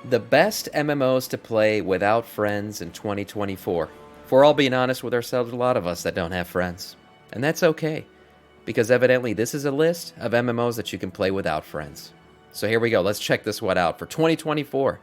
The best MMOs to play without friends in 2024. If we're all being honest with ourselves, a lot of us that don't have friends. And that's okay, because evidently this is a list of MMOs that you can play without friends. So here we go. Let's check this one out for 2024.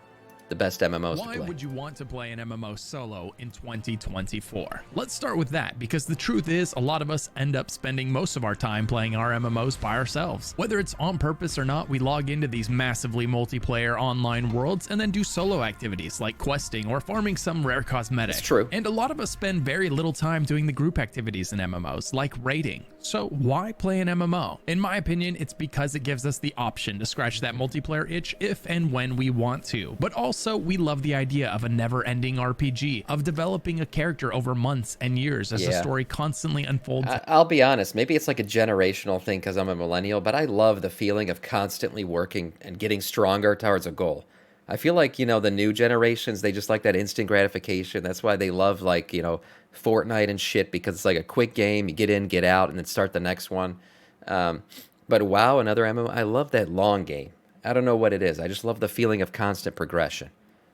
The best MMOs to play. Why would you want to play an MMO solo in 2024? Let's start with that, because the truth is a lot of us end up spending most of our time playing our MMOs by ourselves. Whether it's on purpose or not, we log into these massively multiplayer online worlds and then do solo activities like questing or farming some rare cosmetic. It's true. And a lot of us spend very little time doing the group activities in MMOs like raiding. So why play an MMO? In my opinion, it's because it gives us the option to scratch that multiplayer itch if and when we want to. But also, we love the idea of a never-ending RPG, of developing a character over months and years as the story constantly unfolds. I'll be honest, maybe it's like a generational thing because I'm a millennial, but I love the feeling of constantly working and getting stronger towards a goal. I feel like, you know, the new generations, they just like that instant gratification. That's why they love, like, you know, Fortnite and shit, because it's like a quick game. You get in, get out, and then start the next one. But WoW, another MMO, I love that long game. I don't know what it is. I just love the feeling of constant progression.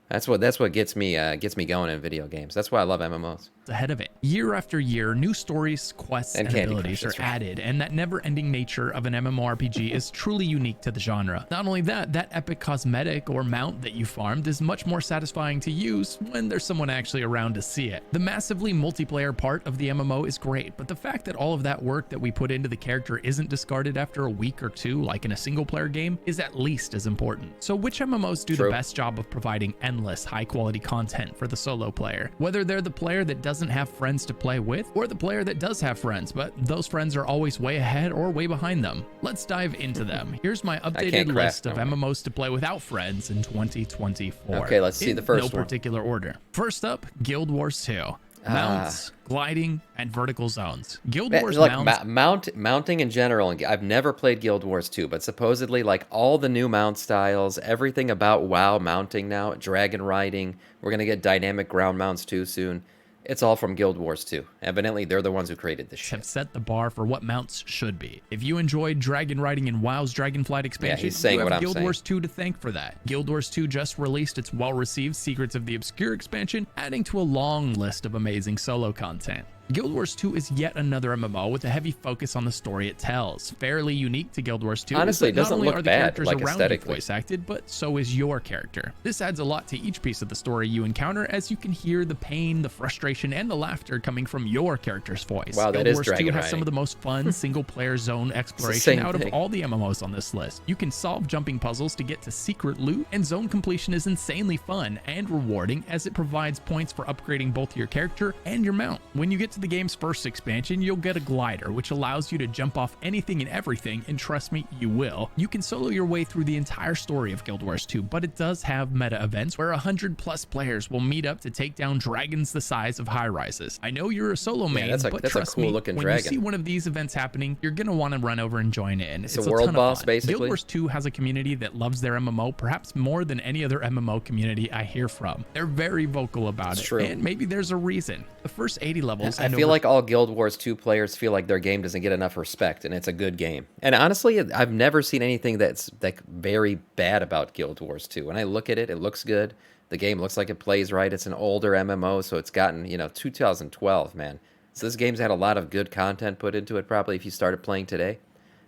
That's what gets me going in video games. That's why I love MMOs. Ahead of it. Year after year, new stories, quests, and abilities are added, and that never-ending nature of an MMORPG is truly unique to the genre. Not only that, that epic cosmetic or mount that you farmed is much more satisfying to use when there's someone actually around to see it. The massively multiplayer part of the MMO is great, but the fact that all of that work that we put into the character isn't discarded after a week or two, like in a single-player game, is at least as important. So which MMOs do the best job of providing endless, high-quality content for the solo player? Whether they're the player that doesn't have friends to play with, or the player that does have friends, but those friends are always way ahead or way behind them. Let's dive into them. Here's my updated list of MMOs to play without friends in 2024. Okay, let's see the first one. No particular order. First up, Guild Wars 2. Mounts, gliding, and vertical zones. Guild Wars mounting in general. I've never played Guild Wars 2, but supposedly, like, all the new mount styles, everything about WoW mounting now, dragon riding, we're gonna get dynamic ground mounts too soon. It's all from Guild Wars 2. Evidently, they're the ones who created this shit. Have set the bar for what mounts should be. If you enjoyed dragon riding in WoW's Dragonflight expansion, you have Guild Wars 2 to thank for that. Guild Wars 2 just released its well-received Secrets of the Obscure expansion, adding to a long list of amazing solo content. Guild Wars 2 is yet another MMO with a heavy focus on the story it tells. Fairly unique to Guild Wars 2. Honestly, it doesn't look bad, like, aesthetically. Voice acted, but so is your character. This adds a lot to each piece of the story you encounter, as you can hear the pain, the frustration, and the laughter coming from your character's voice. Wow, that Guild is Wars dragon 2 has riding. some of the most fun single-player zone exploration out of all the MMOs on this list. You can solve jumping puzzles to get to secret loot, and zone completion is insanely fun and rewarding, as it provides points for upgrading both your character and your mount. When you get to the game's first expansion, you'll get a glider, which allows you to jump off anything and everything, and trust me, you will. You can solo your way through the entire story of Guild Wars 2, but it does have meta events where 100+ players will meet up to take down dragons the size of high-rises. I know you're a solo main, but trust me, when you see one of these events happening, you're gonna want to run over and join in. It's a world boss, basically. Guild Wars 2 has a community that loves their MMO perhaps more than any other MMO community I hear from. They're very vocal about it, and maybe there's a reason. The first 80 levels... I feel like all Guild Wars 2 players feel like their game doesn't get enough respect, and it's a good game. And honestly, I've never seen anything that's like very bad about Guild Wars 2. When I look at it, it looks good. The game looks like it plays right. It's an older MMO, so it's gotten, 2012, man. So this game's had a lot of good content put into it, probably, if you started playing today.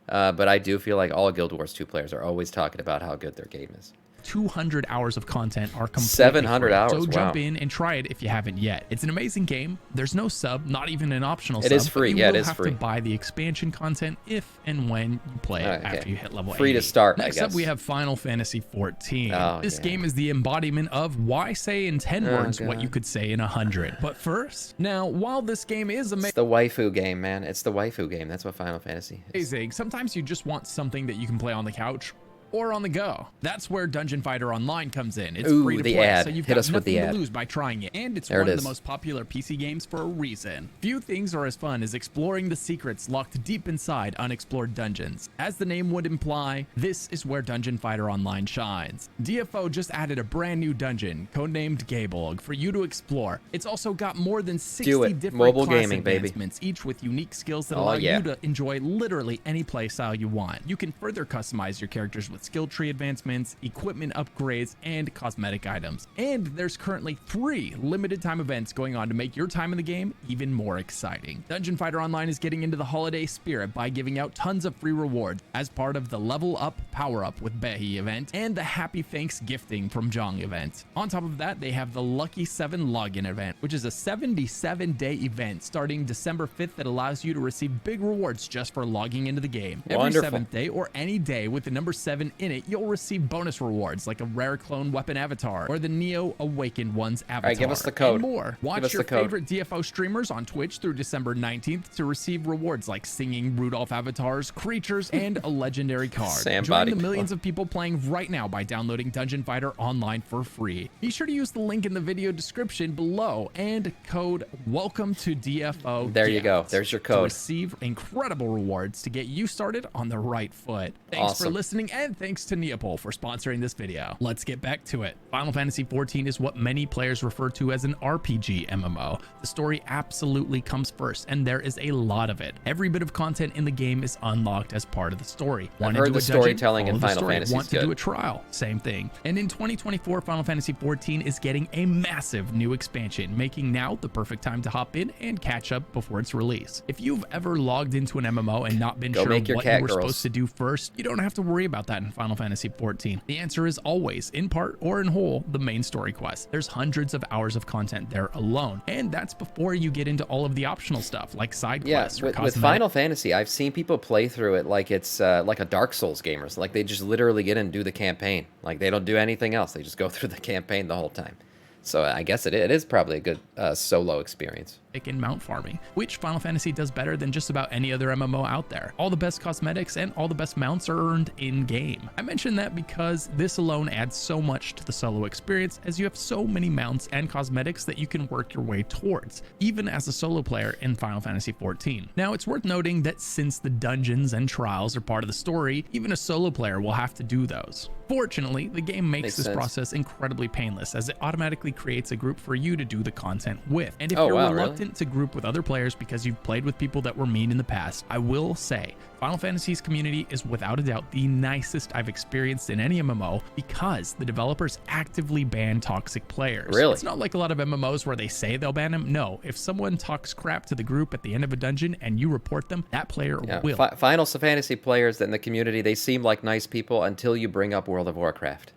But I do feel like all Guild Wars 2 players are always talking about how good their game is. 200 hours of content are completely 700 free. hours. So jump in and try it if you haven't yet. It's an amazing game. There's no sub, not even an optional sub. It is free. You it is have free. to buy the expansion content if and when you play it after you hit level 80. Free to start, Next I guess. up, we have Final Fantasy XIV. This game is the embodiment of why say in 10 words what you could say in 100. But first, now, while this game is amazing... It's the waifu game, man. It's the waifu game. That's what Final Fantasy is. Sometimes you just want something that you can play on the couch or on the go. That's where Dungeon Fighter Online comes in. It's free to play, so you've got nothing to lose by trying it. And it's one of the most popular PC games for a reason. Few things are as fun as exploring the secrets locked deep inside unexplored dungeons. As the name would imply, this is where Dungeon Fighter Online shines. DFO just added a brand new dungeon, codenamed Gaebolg, for you to explore. It's also got more than 60 different mobile class gaming, advancements, each with unique skills that allow you to enjoy literally any playstyle you want. You can further customize your characters with got skill tree advancements, equipment upgrades, and cosmetic items. And there's currently 3 limited time events going on to make your time in the game even more exciting. Dungeon Fighter Online is getting into the holiday spirit by giving out tons of free rewards as part of the Level Up Power Up with Behi event and the Happy Thanks Gifting from Jong event. On top of that, they have the Lucky 7 Login event, which is a 77-day event starting December 5th that allows you to receive big rewards just for logging into the game. Wonderful. Every 7th day or any day with the number 7 in it, you'll receive bonus rewards like a rare clone weapon avatar or the Neo Awakened One's avatar. All right, give us the code. And more. Watch your favorite DFO streamers on Twitch through December 19th to receive rewards like singing Rudolph avatars, creatures, and a legendary card. Join the millions of people playing right now by downloading Dungeon Fighter Online for free. Be sure to use the link in the video description below and code welcome to DFO. There you go. There's your code. To receive incredible rewards to get you started on the right foot. Thanks for listening, and thanks to Neopol for sponsoring this video. Let's get back to it. Final Fantasy XIV is what many players refer to as an RPG MMO. The story absolutely comes first, and there is a lot of it. Every bit of content in the game is unlocked as part of the story. I've heard the storytelling in Final Fantasy Want to do a trial? Same thing. And in 2024, Final Fantasy XIV is getting a massive new expansion, making now the perfect time to hop in and catch up before its release. If you've ever logged into an MMO and not been sure what you were supposed to do first, you don't have to worry about that in Final Fantasy XIV. The answer is always, in part or in whole, the main story quest. There's hundreds of hours of content there alone, and that's before you get into all of the optional stuff like side quests or with Final Fantasy, I've seen people play through it like it's like a Dark Souls game, or like they just literally get in and do the campaign. Like they don't do anything else. They just go through the campaign the whole time. So I guess it is probably a good solo experience. In mount farming, which Final Fantasy does better than just about any other MMO out there. All the best cosmetics and all the best mounts are earned in-game. I mention that because this alone adds so much to the solo experience, as you have so many mounts and cosmetics that you can work your way towards, even as a solo player in Final Fantasy XIV. Now, it's worth noting that since the dungeons and trials are part of the story, even a solo player will have to do those. Fortunately, the game makes this process incredibly painless, as it automatically creates a group for you to do the content with. And if you're reluctant to group with other players because you've played with people that were mean in the past, I will say Final Fantasy's community is without a doubt the nicest I've experienced in any MMO, because the developers actively ban toxic players. Really? It's not like a lot of MMOs where they say they'll ban them. No, if someone talks crap to the group at the end of a dungeon and you report them, that player will. Final Fantasy players in the community, they seem like nice people until you bring up World of Warcraft.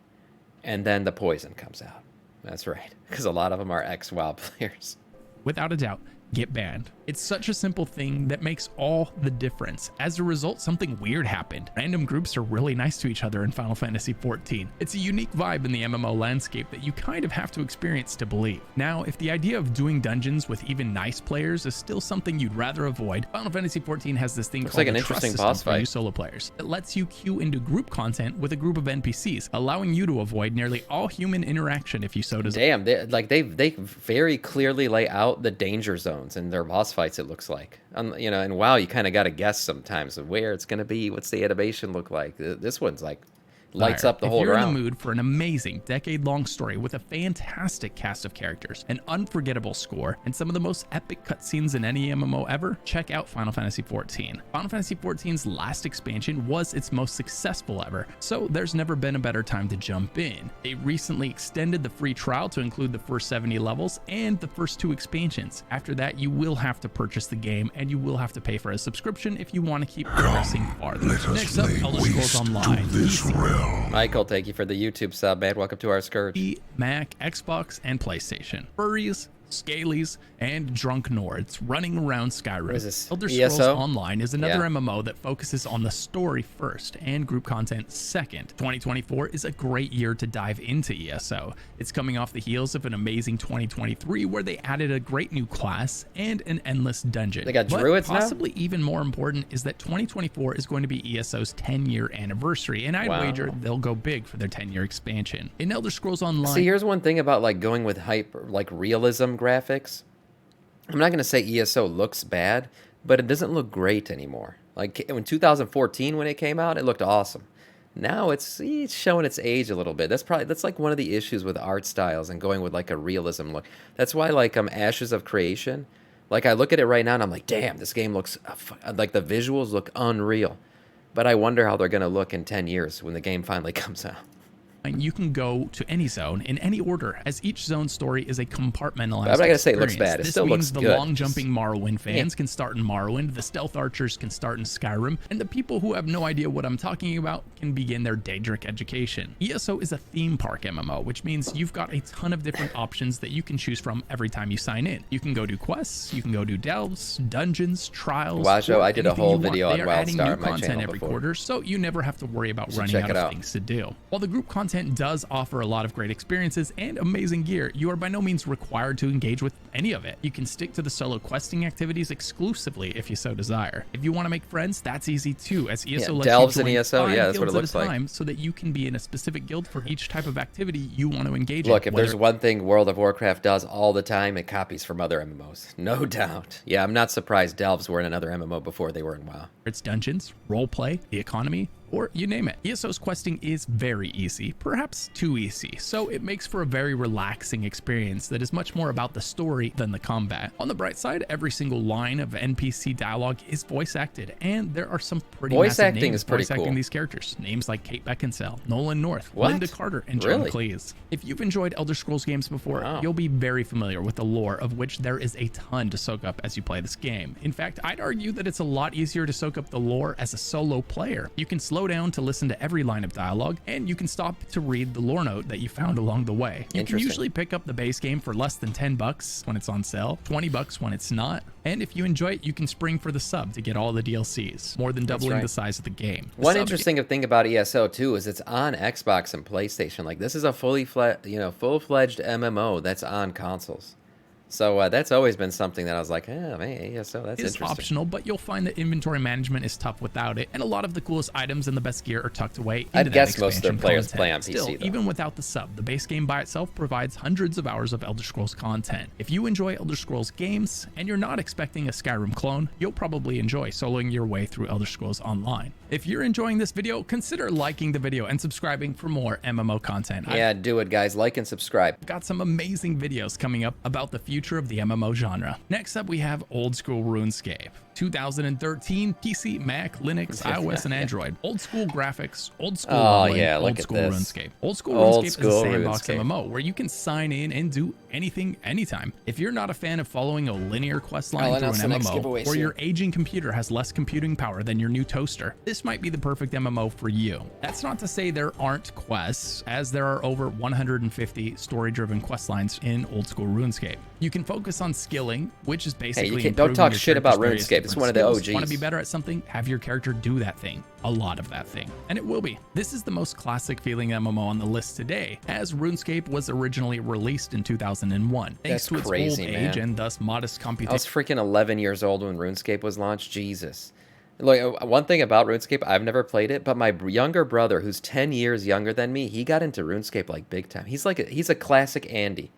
And then the poison comes out. That's right, because a lot of them are ex-WoW players. Without a doubt, get banned. It's such a simple thing that makes all the difference. As a result, something weird happened. Random groups are really nice to each other in Final Fantasy XIV. It's a unique vibe in the MMO landscape that you kind of have to experience to believe. Now, if the idea of doing dungeons with even nice players is still something you'd rather avoid, Final Fantasy XIV has this thing called the trust system for you solo players that lets you queue into group content with a group of NPCs, allowing you to avoid nearly all human interaction if you so desire. Damn, they very clearly lay out the danger zones in their boss fights, it looks like. You know, and WoW, you kind of got to guess sometimes of where it's going to be, what's the animation look like. This one's like lights up the whole ground. If you're in the mood for an amazing decade-long story with a fantastic cast of characters, an unforgettable score, and some of the most epic cutscenes in any MMO ever, check out Final Fantasy XIV. Final Fantasy XIV's last expansion was its most successful ever, so there's never been a better time to jump in. They recently extended the free trial to include the first 70 levels and the first 2 expansions. After that, you will have to purchase the game, and you will have to pay for a subscription if you want to keep progressing farther. Next up, Elder Scrolls Online. Michael, thank you for the YouTube sub, man. Welcome to our Scourge. Mac, Xbox, and PlayStation. Furries, Scalies, and drunk Nords running around Skyrim. What is this? Elder Scrolls Online is another MMO that focuses on the story first and group content second. 2024 is a great year to dive into ESO. It's coming off the heels of an amazing 2023 where they added a great new class and an endless dungeon. They got druids now? Possibly even more important is that 2024 is going to be ESO's 10-year anniversary, and I'd wager they'll go big for their 10-year expansion. In Elder Scrolls Online... See, here's one thing about like going with realism graphics. I'm not going to say ESO looks bad, but it doesn't look great anymore. Like in 2014 when it came out, it looked awesome. Now it's showing its age a little bit. That's like one of the issues with art styles and going with like a realism look. That's why like Ashes of Creation, like I look at it right now and I'm like, damn, this game looks like the visuals look unreal. but I wonder how they're going to look in 10 years when the game finally comes out. You can go to any zone in any order, as each zone story is a compartmentalized I'm not going to say it looks bad. It still looks good. This means the long-jumping Morrowind fans can start in Morrowind, the stealth archers can start in Skyrim, and the people who have no idea what I'm talking about can begin their Daedric education. ESO is a theme park MMO, which means you've got a ton of different options that you can choose from every time you sign in. You can go do quests, you can go do delves, dungeons, trials. Wajo, I did a whole video on WildStar on my content channel every before. quarter, so you never have to worry about running out of things to do. While the group content does offer a lot of great experiences and amazing gear, you are by no means required to engage with any of it. You can stick to the solo questing activities exclusively if you so desire. If you want to make friends, that's easy too, as ESO lets delves you join in ESO, yeah, that's what it looks like. So that you can be in a specific guild for each type of activity you want to engage in. Look, if there's one thing World of Warcraft does all the time, it copies from other MMOs. No doubt. Yeah, I'm not surprised delves were in another MMO before they were in WoW. It's dungeons, roleplay, the economy, or you name it. ESO's questing is very easy, perhaps too easy, so it makes for a very relaxing experience that is much more about the story than the combat. On the bright side, every single line of NPC dialogue is voice acted, and there are some pretty voice massive acting names is pretty voice acting cool. these characters. Names like Kate Beckinsale, Nolan North, What? Linda Carter, and John Really? Cleese. If you've enjoyed Elder Scrolls games before, Wow. you'll be very familiar with the lore, of which there is a ton to soak up as you play this game. In fact, I'd argue that it's a lot easier to soak up the lore as a solo player. You can slow down to listen to every line of dialogue, and you can stop to read the lore note that you found along the way. You can usually pick up the base game for less than $10 when it's on sale, $20 when it's not, and if you enjoy it, you can spring for the sub to get all the DLCs, more than doubling the size of the game. One interesting thing about ESO too is it's on Xbox and PlayStation. Like, this is a full-fledged MMO that's on consoles. So that's always been something that I was like, oh man, yeah, so that's It's interesting. optional, but you'll find that inventory management is tough without it, and a lot of the coolest items and the best gear are tucked away into I'd that guess most of their expansion players content. play on PC, Still, though. even without the sub, the base game by itself provides hundreds of hours of Elder Scrolls content. If you enjoy Elder Scrolls games, and you're not expecting a Skyrim clone, you'll probably enjoy soloing your way through Elder Scrolls Online. If you're enjoying this video, consider liking the video and subscribing for more MMO content. Yeah, do it, guys. Like and subscribe. Got some amazing videos coming up about the future of the MMO genre. Next up, we have old school RuneScape. 2013 PC, Mac, Linux, iOS, and Android. Old school graphics, old school leveling, yeah, look old at school this. RuneScape. Old school Old RuneScape school is a sandbox RuneScape. MMO where you can sign in and do anything, anytime. If you're not a fan of following a linear quest line through an MMO, or your aging computer has less computing power than your new toaster, this might be the perfect MMO for you. That's not to say there aren't quests, as there are over 150 story-driven quest lines in old school RuneScape. You can focus on skilling, which is basically don't talk your shit about character's RuneScape. various It's one of the different OGs. skills. Want to be better at something? Have your character do that thing. A lot of that thing. And it will be. This is the most classic feeling MMO on the list today, as RuneScape was originally released in 2001. Thanks to its crazy, old man. age and thus modest I was computation. freaking 11 years old when RuneScape was launched. Jesus. Like, one thing about RuneScape, I've never played it, but my younger brother, who's 10 years younger than me, he got into RuneScape like big time. He's a classic Andy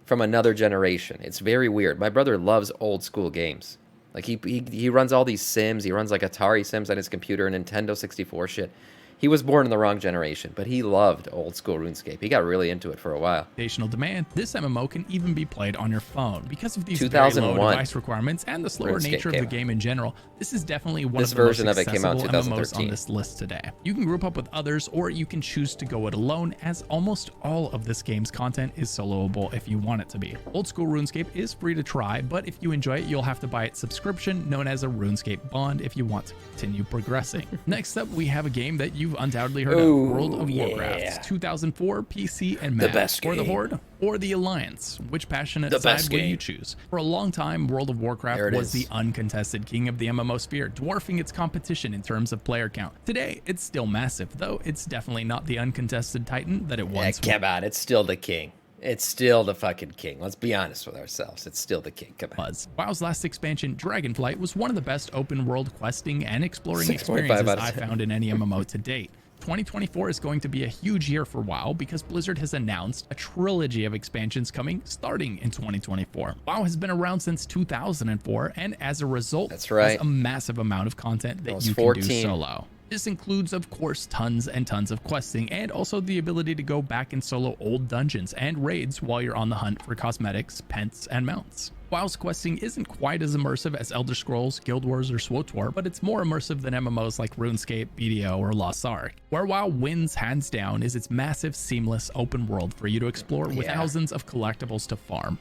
from another generation. It's very weird. My brother loves old school games. Like, he runs all these Sims. He runs like Atari Sims on his computer and Nintendo 64 shit. He was born in the wrong generation, but he loved old school RuneScape. He got really into it for a while. Demand, this MMO can even be played on your phone. Because of these very low 2001. device requirements and the slower RuneScape nature of came the out. game in general, this is definitely one This of the most version of it came out in accessible MMOs 2013. on this list today. You can group up with others, or you can choose to go it alone, as almost all of this game's content is soloable if you want it to be. Old school RuneScape is free to try, but if you enjoy it, you'll have to buy its subscription, known as a RuneScape Bond, if you want to continue progressing. Next up, we have a game that you've undoubtedly heard of. World of Warcraft, 2004 PC and Mac. best Or the game. Horde, or the Alliance. Which passionate The side best will game. you choose? For a long time, World of There Warcraft it was is. the uncontested king of the MMO sphere, dwarfing its competition in terms of player count. Today, it's still massive, though it's definitely not the uncontested titan that it Yeah, once was. come on. It's still the king. It's still the fucking king. Let's be honest with ourselves. It's still the king. Come on. WoW's last expansion, Dragonflight, was one of the best open world questing and exploring 6.5 experiences out of I've 10. found in any MMO to date. 2024 is going to be a huge year for WoW because Blizzard has announced a trilogy of expansions coming starting in 2024. WoW has been around since 2004, and as a result, That's right. has a massive amount of content that was you 14. can do solo. This includes, of course, tons and tons of questing, and also the ability to go back and solo old dungeons and raids while you're on the hunt for cosmetics, pets, and mounts. WoW's questing isn't quite as immersive as Elder Scrolls, Guild Wars, or SWTOR, but it's more immersive than MMOs like RuneScape, BDO, or Lost Ark. Where WoW wins hands down is its massive, seamless open world for you to explore with thousands of collectibles to farm.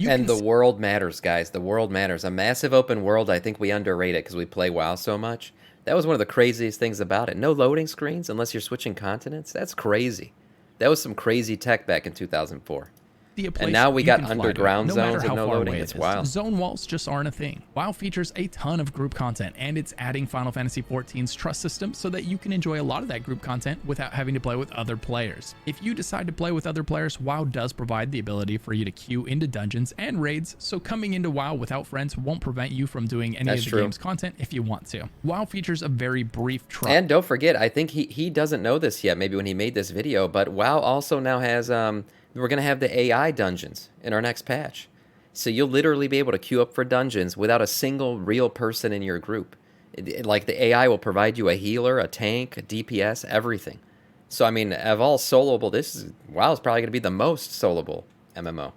And the world matters, guys. The world matters. A massive open world, I think we underrate it because we play WoW so much. That was one of the craziest things about it. No loading screens unless you're switching continents. That's crazy. That was some crazy tech back in 2004. And now we got underground zones and no loading. It's wild. Zone walls just aren't a thing. WoW features a ton of group content, and it's adding Final Fantasy XIV's trust system so that you can enjoy a lot of that group content without having to play with other players. If you decide to play with other players, WoW does provide the ability for you to queue into dungeons and raids, so coming into WoW without friends won't prevent you from doing any of the game's content if you want to. WoW features a very brief trial. And don't forget, I think he doesn't know this yet, maybe when he made this video, but WoW also now has we're going to have the AI dungeons in our next patch. So you'll literally be able to queue up for dungeons without a single real person in your group. Like the AI will provide you a healer, a tank, a DPS, everything. So, I mean, of all soloable, WoW is probably going to be the most soloable MMO.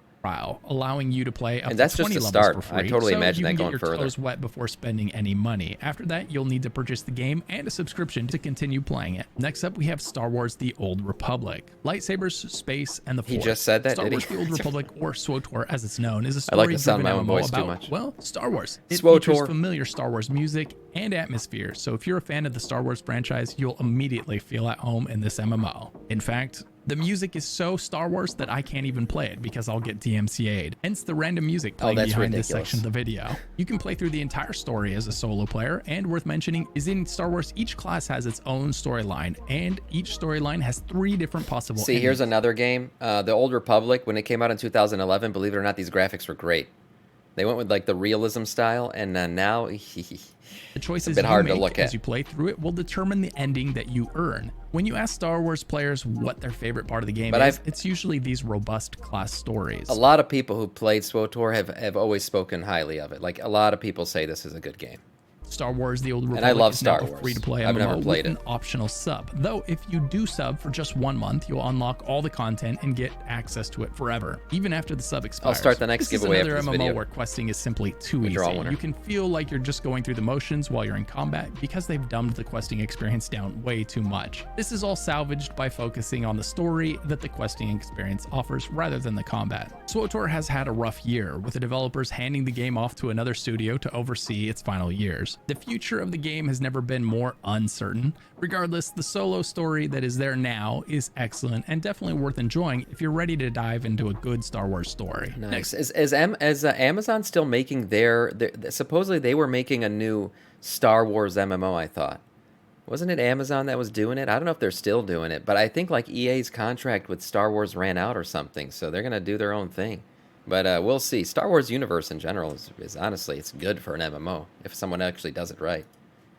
Allowing you to play up and that's to 20 just a levels start. for free, I totally imagine that going further. So you can get your toes wet before spending any money. After that, you'll need to purchase the game and a subscription to continue playing it. Next up, we have Star Wars: The Old Republic. Lightsabers, space, and the Force. He just said that, Star Wars: The Old Republic, or SWTOR as it's known, is a story-driven MMO about, well, Star Wars. It features familiar Star Wars music and atmosphere, so if you're a fan of the Star Wars franchise, you'll immediately feel at home in this MMO. In fact, the music is so Star Wars that I can't even play it because I'll get DMCA'd. Hence the random music playing behind this section of the video. You can play through the entire story as a solo player, and worth mentioning is in Star Wars, each class has its own storyline, and each storyline has 3 different possible endings. Here's another game. The Old Republic, when it came out in 2011, believe it or not, these graphics were great. They went with like the realism style, and now the choices you make as you play through it will determine the ending that you earn. When you ask Star Wars players what their favorite part of the game is, it's usually these robust class stories. A lot of people who played SWTOR have always spoken highly of it. Like, a lot of people say this is a good game. Star Wars: The Old Republic and I love is Star now Wars. a free-to-play MMO I've never played with an optional sub. Though, if you do sub for just 1 month, you'll unlock all the content and get access to it forever, even after the sub expires. I'll start the next giveaway after this video. This is another MMO where questing is simply too easy. You can feel like you're just going through the motions while you're in combat because they've dumbed the questing experience down way too much. This is all salvaged by focusing on the story that the questing experience offers rather than the combat. SWTOR has had a rough year, with the developers handing the game off to another studio to oversee its final years. The future of the game has never been more uncertain. Regardless, the solo story that is there now is excellent and definitely worth enjoying if you're ready to dive into a good Star Wars story. Nice. Is Amazon still making their supposedly they were making a new Star Wars MMO, I thought. Wasn't it Amazon that was doing it? I don't know if they're still doing it, but I think like EA's contract with Star Wars ran out or something, so they're going to do their own thing. But we'll see. Star Wars universe in general is honestly, it's good for an MMO if someone actually does it right.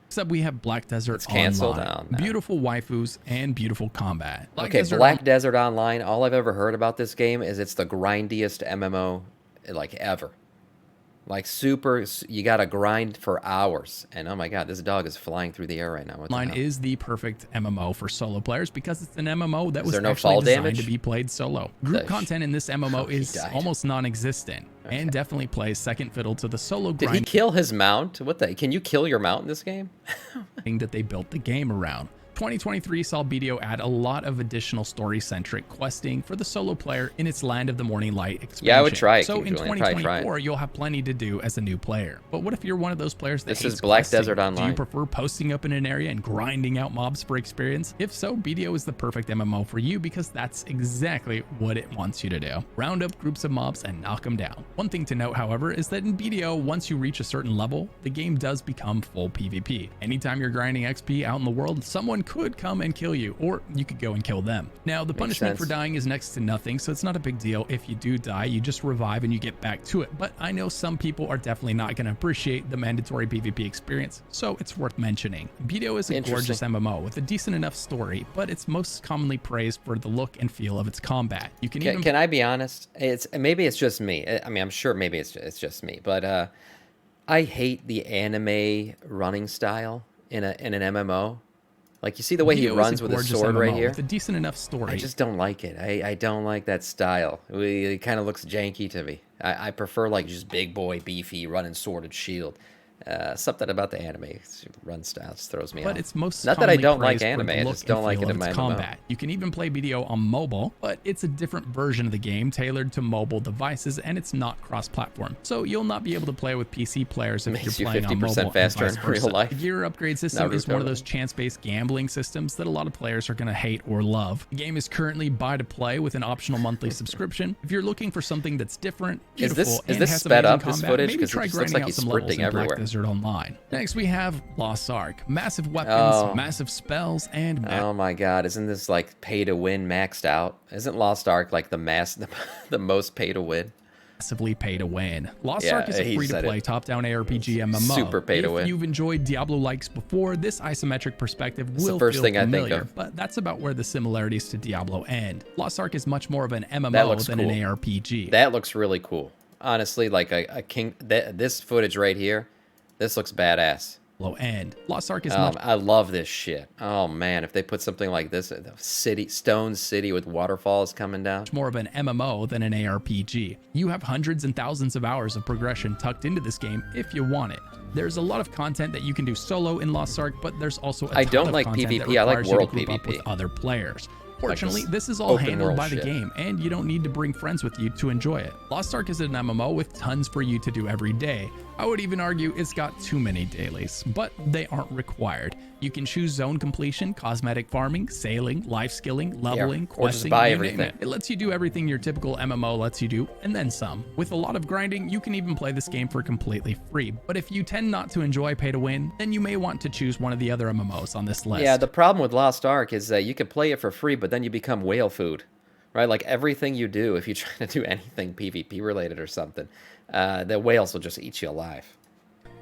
Except we have Black Desert It's canceled Online. now. Beautiful waifus and beautiful combat. Black Desert Online, all I've ever heard about this game is it's the grindiest MMO like ever. Like super, you got to grind for hours. And oh my God, this dog is flying through the air right now. Online is the perfect MMO for solo players because it's an MMO that was actually designed to be played solo. Group content in this MMO is almost non-existent and definitely plays second fiddle to the solo grind. Did he kill his mount? Can you kill your mount in this game? that they built the game around. 2023 saw BDO add a lot of additional story-centric questing for the solo player in its Land of the Morning Light expansion. Yeah, I would try it. So in 2024, you'll have plenty to do as a new player. But what if you're one of those players that This hates is Black questing? Desert Online. Do you prefer posting up in an area and grinding out mobs for experience? If so, BDO is the perfect MMO for you because that's exactly what it wants you to do. Round up groups of mobs and knock them down. One thing to note, however, is that in BDO, once you reach a certain level, the game does become full PvP. Anytime you're grinding XP out in the world, someone could come and kill you, or you could go and kill them. Now, the punishment for dying is next to nothing, so it's not a big deal. If you do die, you just revive and you get back to it. But I know some people are definitely not going to appreciate the mandatory PvP experience, so it's worth mentioning. BDO is a gorgeous MMO with a decent enough story, but it's most commonly praised for the look and feel of its combat. You can even... Can I be honest? Maybe it's just me. I mean, I'm sure maybe it's just me, but I hate the anime running style in an MMO. Like, you see the way he Neo is runs a with his gorgeous sword right MMO here? with a decent enough story. I just don't like it. I don't like that style. It kind of looks janky to me. I prefer, like, just big boy, beefy, running sword and shield. Something about the anime run style just throws me off. But it's most not that I don't like praised for anime, the I look just don't and like feel it of in my its MMO. combat. You can even play BDO on mobile, but it's a different version of the game tailored to mobile devices, and it's not cross-platform. So you'll not be able to play with PC players if Makes you're you playing on 50% mobile faster and in vice versa. real life. The gear upgrade system is one of those chance-based gambling systems that a lot of players are going to hate or love. The game is currently buy to play with an optional monthly subscription. If you're looking for something that's different, beautiful, is and this has sped amazing up, this combat, footage? maybe Because it try just looks grinding like out he's some levels sprinting in Black everywhere. Desert Online. Next we have Lost Ark. Massive weapons, massive spells, and oh my god, isn't this like pay to win maxed out? Isn't Lost Ark like the most pay to win? Massively pay to win. Lost Yeah, Ark is a he said free-to-play it. top-down ARPG MMO. Super pay to win. If you've enjoyed Diablo-likes before, this isometric perspective will first feel thing I think familiar, of. but that's about where the similarities to Diablo end. Lost Ark is much more of an That MMO looks than cool. an ARPG. That looks really cool. Honestly, like a king. This footage right here, this looks badass. End. Lost Ark is much I love this shit. Oh man, if they put something like this, stone city with waterfalls coming down. more of an MMO than an ARPG. You have hundreds and thousands of hours of progression tucked into this game if you want it. There's a lot of content that you can do solo in Lost Ark, but there's also a ton I don't of like content PvP, that I like requires you to world group up PvP. with other players. Fortunately, this this is all open handled world by the shit. game, and you don't need to bring friends with you to enjoy it. Lost Ark is an MMO with tons for you to do every day. I would even argue it's got too many dailies, but they aren't required. You can choose zone completion, cosmetic farming, sailing, life skilling, leveling, or just questing, buy you name everything. it. It lets you do everything your typical MMO lets you do, and then some. With a lot of grinding, you can even play this game for completely free. But if you tend not to enjoy pay to win, then you may want to choose one of the other MMOs on this list. Yeah, the problem with Lost Ark is that you can play it for free, but then you become whale food, right? Like everything you do, if you try to do anything PvP related or something, the whales will just eat you alive.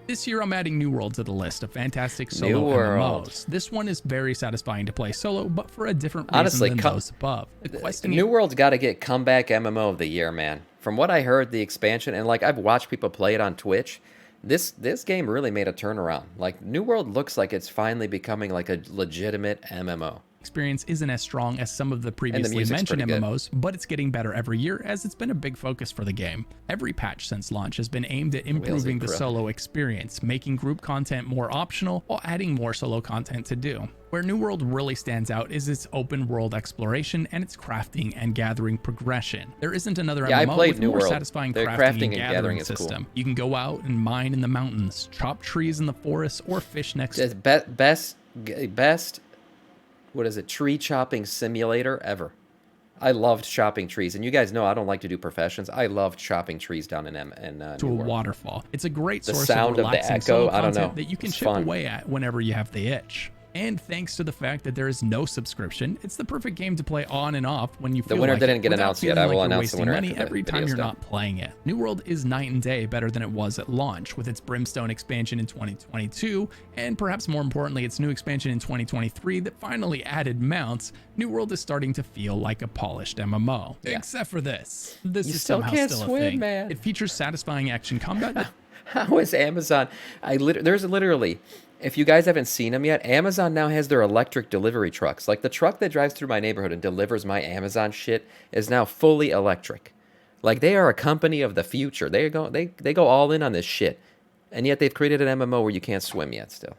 This year, I'm adding New World to the list of fantastic solo New World. MMOs. This one is very satisfying to play solo, but for a different reason Honestly, than those above. The questing New World's got to get comeback MMO of the year, man. From what I heard, the expansion, and like I've watched people play it on Twitch, this game really made a turnaround. Like New World looks like it's finally becoming like a legitimate MMO. experience isn't as strong as some of the previously music's mentioned pretty good. MMOs, but it's getting better every year as it's been a big focus for the game. Every patch since launch has been aimed at improving the solo experience, making group content more optional while adding more solo content to do. Where New World really stands out is its open world exploration and its crafting and gathering progression. There isn't another I MMO played with New more World. satisfying The crafting and gathering is cool. system. You can go out and mine in the mountains, chop trees in the forest, or fish next It's best, what is it, tree chopping simulator ever. I loved chopping trees, and you guys know I don't like to do professions. I loved chopping trees down in to a New World. waterfall. It's a great The source sound of of the relaxing echo, solo I don't content know. that you can It's chip fun. away at whenever you have the itch. And thanks to the fact that there is no subscription, it's the perfect game to play on and off when you feel winner like didn't it, get without announced yet. feeling I like will you're announce the wasting winner money after the every time video's you're done. not playing it. New World is night and day better than it was at launch, with its Brimstone expansion in 2022, and perhaps more importantly, its new expansion in 2023 that finally added mounts. New World is starting to feel like a polished MMO. Yeah. Except for this. This You is still somehow can't still a swim, thing. man. It features satisfying action combat. How is Amazon? There's literally, if you guys haven't seen them yet, Amazon now has their electric delivery trucks. Like the truck that drives through my neighborhood and delivers my Amazon shit is now fully electric. Like they are a company of the future. They go all in on this shit, and yet they've created an MMO where you can't swim yet. Still,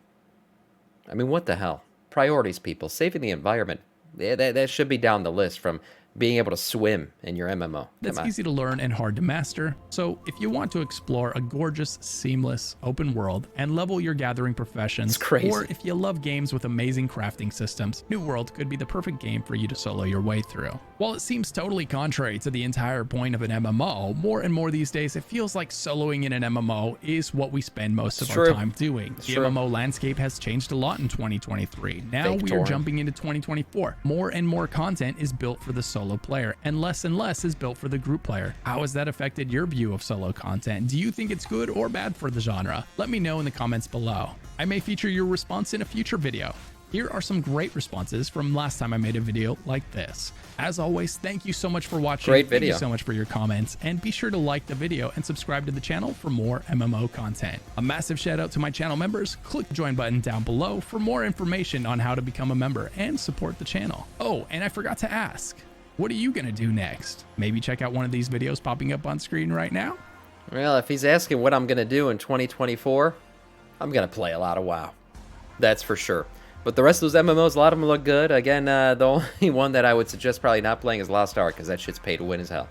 I mean, what the hell? Priorities, people. Saving the environment. That should be down the list from being able to swim in your MMO. That's Come on. easy to learn and hard to master. So if you want to explore a gorgeous, seamless, open world and level your gathering professions, It's crazy. or if you love games with amazing crafting systems, New World could be the perfect game for you to solo your way through. While it seems totally contrary to the entire point of an MMO, more and more these days it feels like soloing in an MMO is what we spend most of our time doing. The true. MMO landscape has changed a lot in 2023. Now Fake we are torrent. jumping into 2024. More and more content is built for the solo player, and less is built for the group player. How has that affected your view of solo content? Do you think it's good or bad for the genre? Let me know in the comments below. I may feature your response in a future video. Here are some great responses from last time I made a video like this. As always, thank you so much for watching. Great video. Thank you so much for your comments, and be sure to like the video and subscribe to the channel for more MMO content. A massive shout out to my channel members. Click the join button down below for more information on how to become a member and support the channel. Oh, and I forgot to ask, what are you gonna do next? Maybe check out one of these videos popping up on screen right now? Well, if he's asking what I'm gonna do in 2024, I'm gonna play a lot of WoW. That's for sure. But the rest of those MMOs, a lot of them look good. Again, the only one that I would suggest probably not playing is Lost Ark, because that shit's pay to win as hell.